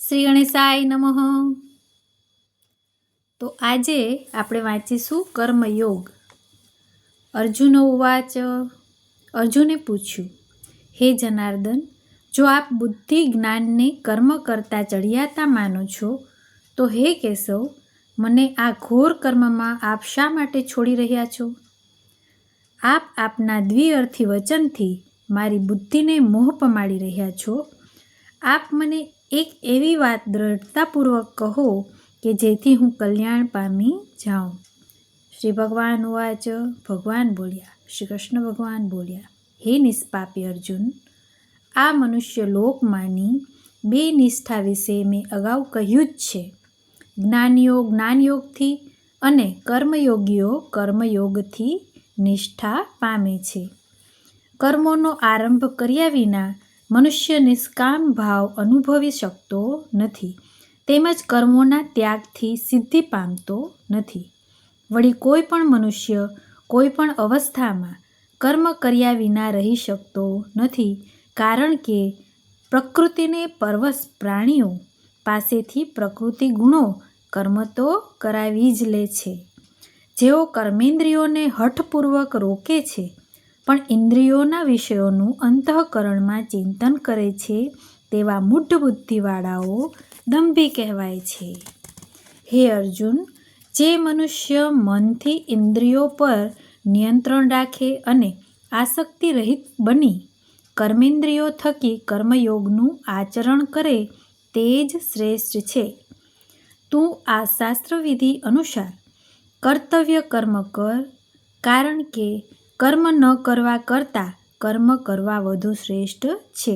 શ્રી ગણેશાય નમઃ. તો આજે આપણે વાંચીશું કર્મયોગ. અર્જુન ઉવાચ. અર્જુને પૂછ્યું, હે જનાર્દન, જો આપ બુદ્ધિ જ્ઞાનને કર્મ કરતા ચડિયાતા માનો છો, તો હે કેશવ, મને આ ઘોર કર્મમાં આપ શા માટે છોડી રહ્યા છો? આપ આપના દ્વિઅર્થી વચનથી મારી બુદ્ધિને મોહ પમાડી રહ્યા છો. આપ મને એક એવી વાત દ્રઢતાપૂર્વક કહો કે જેથી હું કલ્યાણ પામી જાઉં. શ્રી ભગવાન ઉવાચ. ભગવાન બોલ્યા, શ્રી કૃષ્ણ ભગવાન બોલ્યા, હે નિષ્પાપી અર્જુન, આ મનુષ્ય લોકમાંની બે નિષ્ઠા વિશે મેં અગાઉ કહ્યું જ છે. જ્ઞાનીઓ જ્ઞાનયોગથી અને કર્મયોગીઓ કર્મયોગથી નિષ્ઠા પામે છે. કર્મોનો આરંભ કર્યા વિના મનુષ્ય નિષ્કામ ભાવ અનુભવી શકતો નથી, તેમજ કર્મોના ત્યાગથી સિદ્ધિ પામતો નથી. વળી કોઈ પણ મનુષ્ય કોઈ પણ અવસ્થામાં કર્મ કર્યા વિના રહી શકતો નથી, કારણ કે પ્રકૃતિને પરવશ પ્રાણીઓ પાસેથી પ્રકૃતિ ગુણો કર્મ તો કરાવી જ લે છે. જેઓ કર્મેન્દ્રિયોને હઠપૂર્વક રોકે છે, પણ ઇન્દ્રિયોના વિષયોનું અંતઃકરણમાં ચિંતન કરે છે, તેવા મૂઢ બુદ્ધિવાળાઓ દંભી કહેવાય છે. હે અર્જુન, જે મનુષ્ય મનથી ઇન્દ્રિયો પર નિયંત્રણ રાખે અને આસક્તિ રહિત બની કર્મેન્દ્રિયો થકી કર્મયોગનું આચરણ કરે તે જ શ્રેષ્ઠ છે. તું આ શાસ્ત્રવિધિ અનુસાર કર્તવ્ય કર્મ કર, કારણ કે કર્મ ન કરવા કરતાં કર્મ કરવા વધુ શ્રેષ્ઠ છે.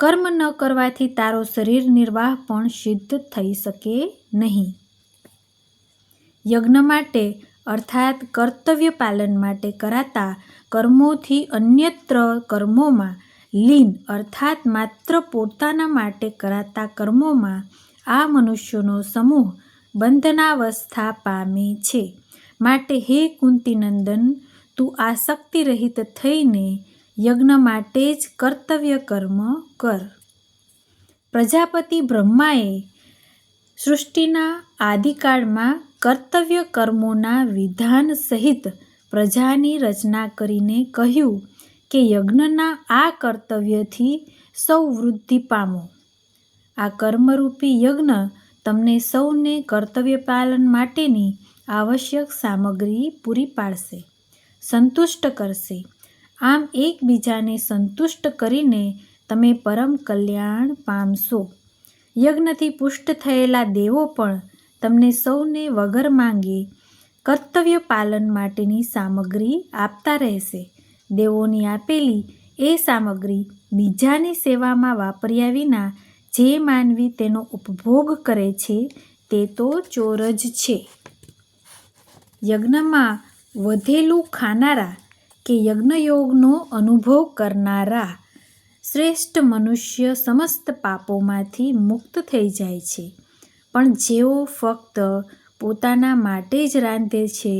કર્મ ન કરવાથી તારો શરીર નિર્વાહ પણ સિદ્ધ થઈ શકે નહીં. યજ્ઞ માટે અર્થાત કર્તવ્ય પાલન માટે કરાતા કર્મોથી અન્યત્ર કર્મોમાં લીન અર્થાત માત્ર પોતાના માટે કરાતા કર્મોમાં આ મનુષ્યોનો સમૂહ બંધનાવસ્થા પામે છે. માટે હે કુંતીનંદન, તું આસક્તિ રહિત થઈને યજ્ઞ માટે જ કર્તવ્ય કર્મ કર. પ્રજાપતિ બ્રહ્માએ સૃષ્ટિના આદિકાળમાં કર્તવ્ય કર્મોના વિધાન સહિત પ્રજાની રચના કરીને કહ્યું કે યજ્ઞના આ કર્તવ્યથી સૌ વૃદ્ધિ પામો. આ કર્મરૂપી યજ્ઞ તમને સૌને કર્તવ્ય પાલન માટેની આવશ્યક સામગ્રી પૂરી પાડશે, સંતુષ્ટ કરશે. આમ એકબીજાને સંતુષ્ટ કરીને તમે પરમ કલ્યાણ પામશો. યજ્ઞથી પુષ્ટ થયેલા દેવો પણ તમને સૌને વગર માંગે કર્તવ્ય પાલન માટેની સામગ્રી આપતા રહેશે. દેવોની આપેલી એ સામગ્રી બીજાની સેવામાં વાપર્યા વિના જે માનવી તેનો ઉપભોગ કરે છે તે તો ચોર જ છે. યજ્ઞમાં વધેલું ખાનારા કે યજ્ઞયોગનો અનુભવ કરનારા શ્રેષ્ઠ મનુષ્ય સમસ્ત પાપોમાંથી મુક્ત થઈ જાય છે. પણ જેઓ ફક્ત પોતાના માટે જ રાંધે છે,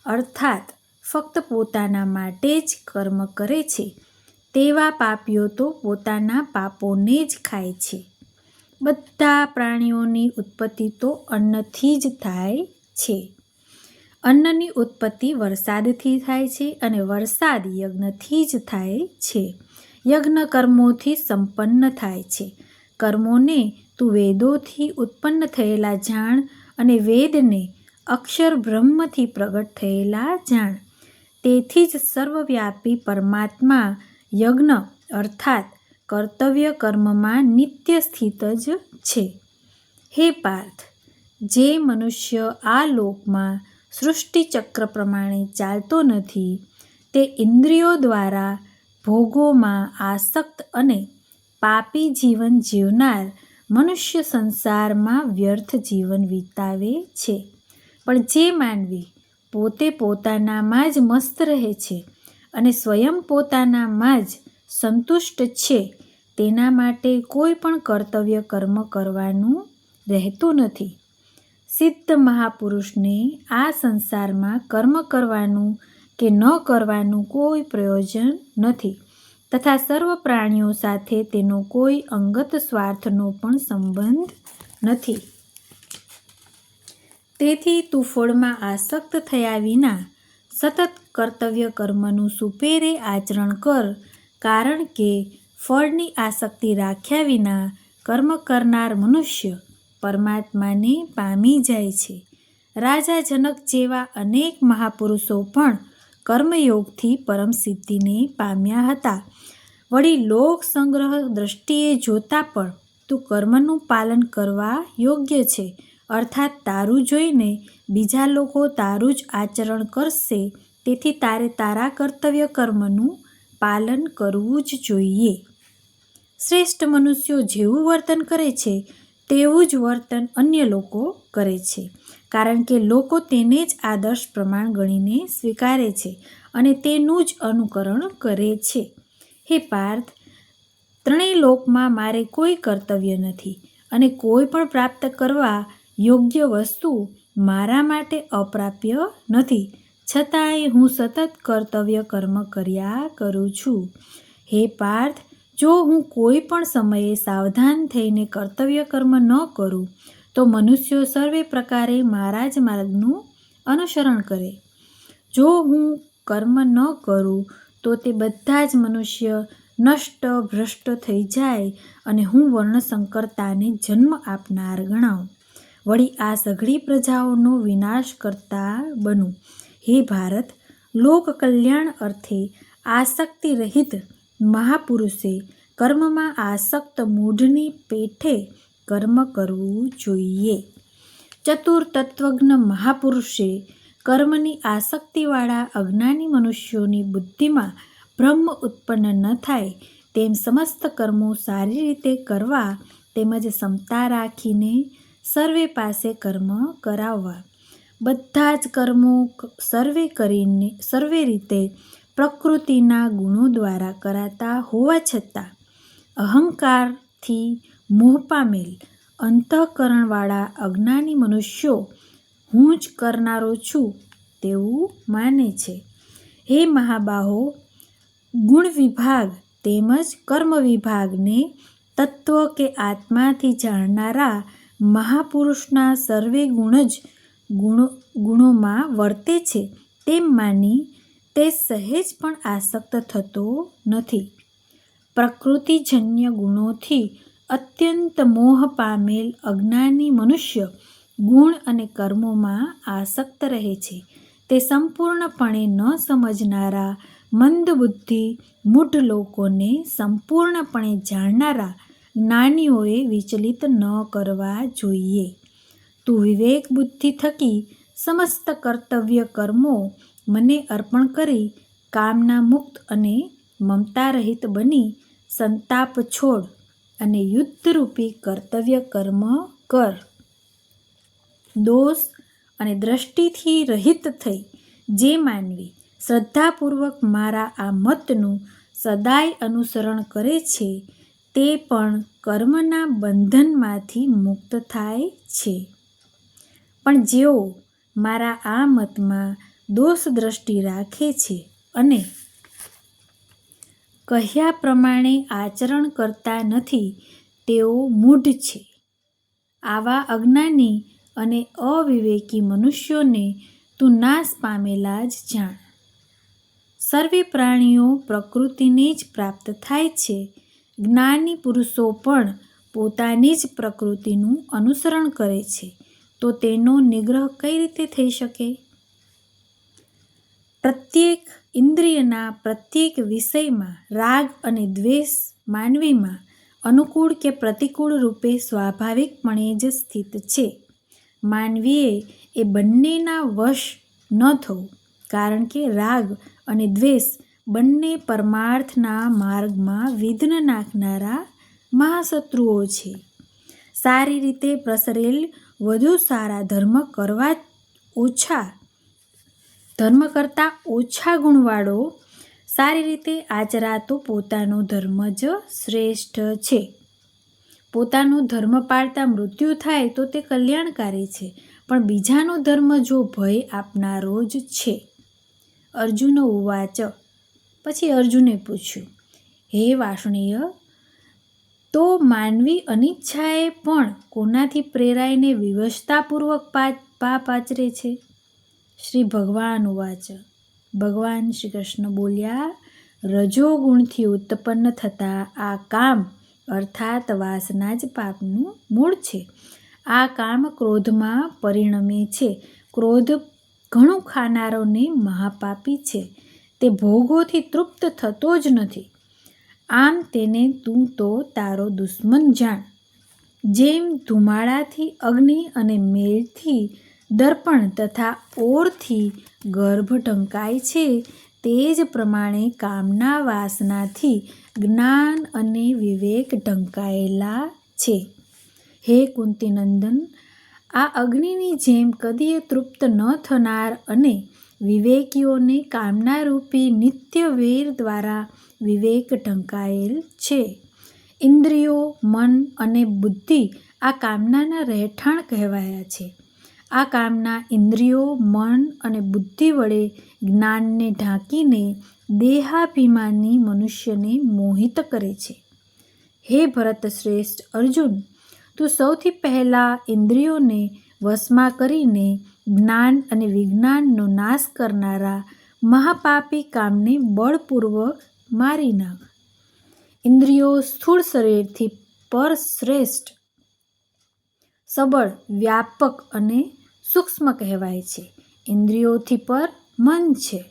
અર્થાત ફક્ત પોતાના માટે જ કર્મ કરે છે, તેવા પાપીઓ તો પોતાના પાપોને જ ખાય છે. બધા પ્રાણીઓની ઉત્પત્તિ તો અન્નથી જ થાય છે. અન્નની ઉત્પત્તિ વરસાદથી થાય છે અને વરસાદ યજ્ઞથી જ થાય છે. યજ્ઞ કર્મોથી સંપન્ન થાય છે. કર્મોને તું વેદોથી ઉત્પન્ન થયેલા જાણ અને વેદને અક્ષર બ્રહ્મથી પ્રગટ થયેલા જાણ. તેથી જ સર્વવ્યાપી પરમાત્મા યજ્ઞ અર્થાત કર્તવ્ય કર્મમાં નિત્ય સ્થિત જ છે. હે પાર્થ, જે મનુષ્ય આ લોકમાં સૃષ્ટિચક્ર પ્રમાણે ચાલતો નથી, તે ઇન્દ્રિયો દ્વારા ભોગોમાં આસક્ત અને પાપી જીવન જીવનાર મનુષ્ય સંસારમાં વ્યર્થ જીવન વિતાવે છે. પણ જે માનવી પોતે પોતાનામાં જ મસ્ત રહે છે અને સ્વયં પોતાનામાં જ સંતુષ્ટ છે, તેના માટે કોઈ પણ કર્તવ્ય કર્મ કરવાનું રહેતું નથી. સિદ્ધ મહાપુરુષને આ સંસારમાં કર્મ કરવાનું કે ન કરવાનું કોઈ પ્રયોજન નથી. તથા સર્વ પ્રાણીઓ સાથે તેનો કોઈ અંગત સ્વાર્થનો પણ સંબંધ નથી. તેથી તું ફળમાં આસક્ત થયા વિના સતત કર્તવ્ય કર્મનું સુપેરે આચરણ કર, કારણ કે ફળની આસક્તિ રાખ્યા વિના કર્મ કરનાર મનુષ્ય પરમાત્માને પામી જાય છે. રાજા જનક જેવા અનેક મહાપુરુષો પણ કર્મયોગથી પરમસિદ્ધિને પામ્યા હતા. વળી લોક સંગ્રહ દ્રષ્ટિએ જોતા પણ તું કર્મનું પાલન કરવા યોગ્ય છે, અર્થાત તારું જોઈને બીજા લોકો તારું જ આચરણ કરશે. તેથી તારે તારા કર્તવ્ય કર્મનું પાલન કરવું જ જોઈએ. શ્રેષ્ઠ મનુષ્યો જેવું વર્તન કરે છે તેવું જ વર્તન અન્ય લોકો કરે છે, કારણ કે લોકો તેને જ આદર્શ પ્રમાણ ગણીને સ્વીકારે છે અને તેનું જ અનુકરણ કરે છે. હે પાર્થ, ત્રણેય લોકમાં મારે કોઈ કર્તવ્ય નથી અને કોઈ પણ પ્રાપ્ત કરવા યોગ્ય વસ્તુ મારા માટે અપ્રાપ્ય નથી. છતાંય હું સતત કર્તવ્ય કર્મ કર્યા કરું છું. હે પાર્થ, જો હું કોઈ પણ સમયે સાવધાન થઈને કર્તવ્ય કર્મ ન કરું તો મનુષ્યો સર્વે પ્રકારે મારા જ માર્ગનું અનુસરણ કરે. જો હું કર્મ ન કરું તો તે બધા જ મનુષ્ય નષ્ટ ભ્રષ્ટ થઈ જાય અને હું વર્ણસંકરતાને જન્મ આપનાર ગણાઉં. વળી આ સઘળી પ્રજાઓનો વિનાશ કરતા બનું. હે ભારત, લોક કલ્યાણ અર્થે આસક્તિ રહિત મહાપુરુષે કર્મમાં આસક્ત મૂઢની પેઠે કર્મ કરવું જોઈએ. ચતુર તત્વજ્ઞ મહાપુરુષે કર્મની આસક્તિવાળા અજ્ઞાની મનુષ્યોની બુદ્ધિમાં બ્રહ્મ ઉત્પન્ન ન થાય તેમ સમસ્ત કર્મો સારી રીતે કરવા તેમજ ક્ષમતા રાખીને સર્વે પાસે કર્મ કરાવવા. બધા જ કર્મો સર્વે રીતે પ્રકૃતિના ગુણો દ્વારા કરાતા હોવા છતાં અહંકારથી મોહ પામેલ અંતઃકરણવાળા અજ્ઞાની મનુષ્યો હું જ કરનારો છું તેવું માને છે. હે મહાબાહો, ગુણ વિભાગ તેમજ કર્મ વિભાગને તત્વ કે આત્માથી જાણનારા મહાપુરુષના સર્વે ગુણ જ ગુણોમાં વર્તે છે તેમ માની તે સહેજ પણ આસક્ત થતો નથી. પ્રકૃતિજન્ય ગુણોથી અત્યંત મોહ પામેલ અજ્ઞાની મનુષ્ય ગુણ અને કર્મોમાં આસક્ત રહે છે. તે સંપૂર્ણપણે ન સમજનારા મંદબુદ્ધિ મૂઢ લોકોને સંપૂર્ણપણે જાણનારા જ્ઞાનીઓએ વિચલિત ન કરવા જોઈએ. તું વિવેક બુદ્ધિ થકી સમસ્ત કર્તવ્ય કર્મો મને અર્પણ કરી કામના મુક્ત અને મમતા રહિત બની સંતાપ છોડ અને યુદ્ધરૂપી કર્તવ્ય કર્મ કર. દોષ અને દ્રષ્ટિથી રહિત થઈ જે માનવી શ્રદ્ધાપૂર્વક મારા આ મતનું સદાય અનુસરણ કરે છે તે પણ કર્મના બંધનમાંથી મુક્ત થાય છે. પણ જેઓ મારા આ મતમાં દોષ દ્રષ્ટિ રાખે છે અને કહ્યા પ્રમાણે આચરણ કરતા નથી તેઓ મૂઢ છે. આવા અજ્ઞાની અને અવિવેકી મનુષ્યોને તું નાશ પામેલા જ જાણ. સર્વે પ્રાણીઓ પ્રકૃતિને જ પ્રાપ્ત થાય છે. જ્ઞાની પુરુષો પણ પોતાની જ પ્રકૃતિનું અનુસરણ કરે છે, તો તેનો નિગ્રહ કઈ રીતે થઈ શકે? પ્રત્યેક ઇન્દ્રિયના પ્રત્યેક વિષયમાં રાગ અને દ્વેષ માનવીમાં અનુકૂળ કે પ્રતિકૂળ રૂપે સ્વાભાવિકપણે જ સ્થિત છે. માનવીએ એ બંનેના વશ ન થવું, કારણ કે રાગ અને દ્વેષ બંને પરમાર્થના માર્ગમાં વિઘ્ન નાખનારા મહાશત્રુઓ છે. સારી રીતે પ્રસરેલ વધુ સારા ધર્મ કરતાં ઓછા ગુણવાળો સારી રીતે આચરાતો પોતાનો ધર્મ જ શ્રેષ્ઠ છે. પોતાનો ધર્મ પાળતા મૃત્યુ થાય તો તે કલ્યાણકારી છે, પણ બીજાનો ધર્મ જો ભય આપનારો જ છે. અર્જુન ઉવાચ. પછી અર્જુને પૂછ્યું, હે વાર્ષ્ણેય, તો માનવી અનિચ્છાએ પણ કોનાથી પ્રેરાઈને વિવશતાપૂર્વક પાપ આચરે છે? શ્રી ભગવાન ઉવાચ. ભગવાન શ્રી કૃષ્ણ બોલ્યા, રજોગુણથી ઉત્પન્ન થતા આ કામ અર્થાત વાસના જ પાપનું મૂળ છે. આ કામ ક્રોધમાં પરિણમે છે. ક્રોધ ઘણું ખાનારોને મહાપાપી છે. તે ભોગોથી તૃપ્ત થતો જ નથી. આમ તેને તું તો તારો દુશ્મન જાણ. જેમ ધુમાડાથી અગ્નિ અને મેળથી દર્પણ તથા ઓરથી ગર્ભ ઢંકાય છે, તે જ પ્રમાણે કામના વાસનાથી જ્ઞાન અને વિવેક ઢંકાયેલા છે. હે કુંતીનંદન, આ અગ્નિની જેમ કદીય તૃપ્ત ન થનાર અને વિવેકીઓને કામનારૂપી નિત્ય વેર દ્વારા વિવેક ઢંકાયેલ છે. ઇન્દ્રિયો, મન અને બુદ્ધિ આ કામનાના રહેઠાણ કહેવાયા છે. આ કામના ઇન્દ્રિયો, મન અને બુદ્ધિ વડે જ્ઞાનને ઢાંકીને દેહાભિમાની મનુષ્યને મોહિત કરે છે. હે ભરતશ્રેષ્ઠ અર્જુન, તું સૌથી પહેલાં ઇન્દ્રિયોને વશમાં કરીને જ્ઞાન અને વિજ્ઞાનનો નાશ કરનારા મહાપાપી કામને બળપૂર્વક મારી નાખ. ઇન્દ્રિયો સ્થૂળ શરીરથી પર શ્રેષ્ઠ, સબળ, વ્યાપક અને સૂક્ષ્મ કહેવાય છે. ઇન્દ્રિયોથી પર મન છે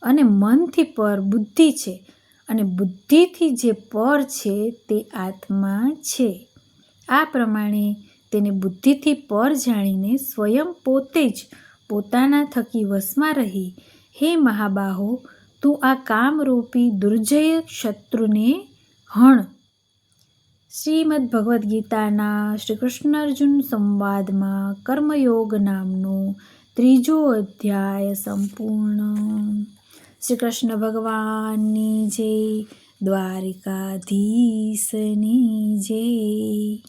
અને મનથી પર બુદ્ધિ છે અને બુદ્ધિથી જે પર છે તે આત્મા છે. આ પ્રમાણે તેને બુદ્ધિથી પર જાણીને સ્વયં પોતે જ પોતાના થકી વશમાં રહી, હે મહાબાહો, તું આ કામરૂપી દુર્જય શત્રુને હણ. શ્રીમદ્ ભગવદ્ ગીતાના શ્રી કૃષ્ણ અર્જુન સંવાદમાં કર્મયોગ નામનો 3જો અધ્યાય સંપૂર્ણ. શ્રી કૃષ્ણ ભગવાનની જય. દ્વારિકાધીશની જય.